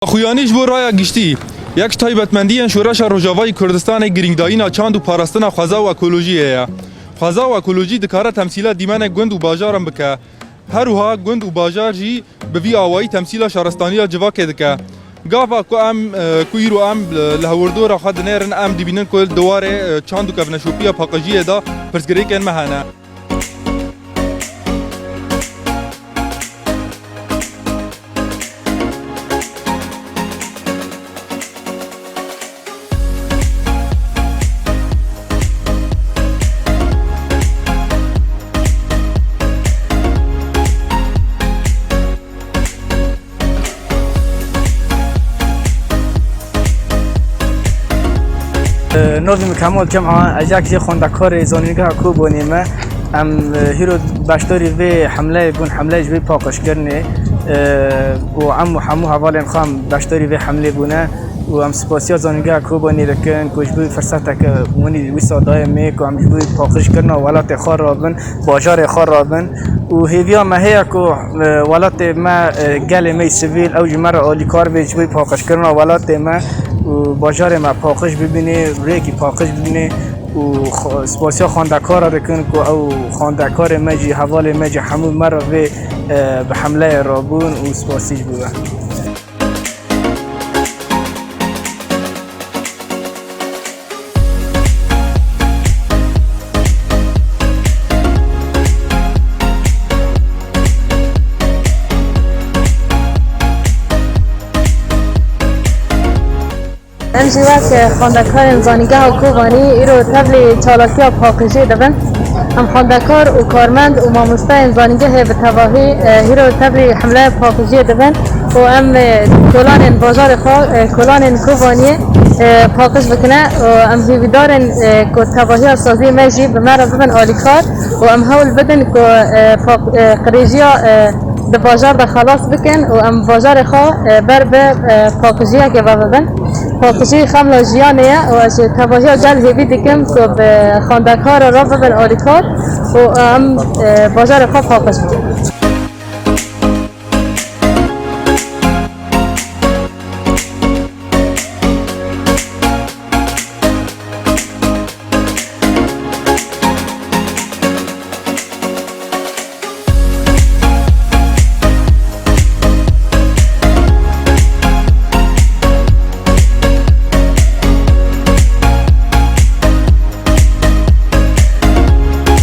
خویانیش بو رای گشتی یک تایبەتمەندیان شورش روجاوای کردستان گرینگدایینا چاند و پاراستنا خوازا و اکولوژیه خوازا و اکولوژی دکاره تمثیل دیمن گوند و باجارم بکه هروها گوند و باجار جی به وی آوایی تمثیل شهرستانی جواکه دکه گاوا کو ام کویرو ام لهوردور خد نرن ام دیبینن کل دواره چاند و کفنشوپیا پاکاجیه دا پرسگری کن مهانه نوزم کمال جمعه اجاک خوندکار زانیگاه کو بونیمه ام هیرو باشداری و حمله بون حمله جوی پاکش کرنه و ام همو حوالن خام باشداری و حمله بونه و ام سپاسیا زانیگاه کو بونی دکن کوچ بوی فرصت که مونی وی صدای می کو ام جوی پاکش کرنه ولات خار رابن بازار خار رابن و هیویا ما هي کو ولات ما گل می سیویل او جمر عالی کار به جوی پاکش کرنه ولات ما و بازار ما پاکش ببینه ریکی پاکش ببینه و سپاسیا خواندکار را کن که او خواندکار مجی حوال مجی همون مرا به حمله رابون و سپاسیش بوده امروز وقت خواندکار زانیگاه و کوبانی ایرو تبلی چالاکی و پاکشی دبن هم خواندکار و کارمند و ماموسته زانیگاه به تواهی ایرو تبلی حمله پاکشی دبن و ام کلان بازار خواه کلان کوبانی پاکش بکنه و ام هیویدارن که تواهی سازی مجی به مرا ببن آلیکار و ام هول بدن که قریجیا به بازار ده خلاص بکن و ام بازار خواه بر به پاکشی که ببن پاکشی خملا جیانه و از تواهی جل هیوی دیکم که به خواندکار را ببن آلیکار و ام بازار خواه پاکش بکن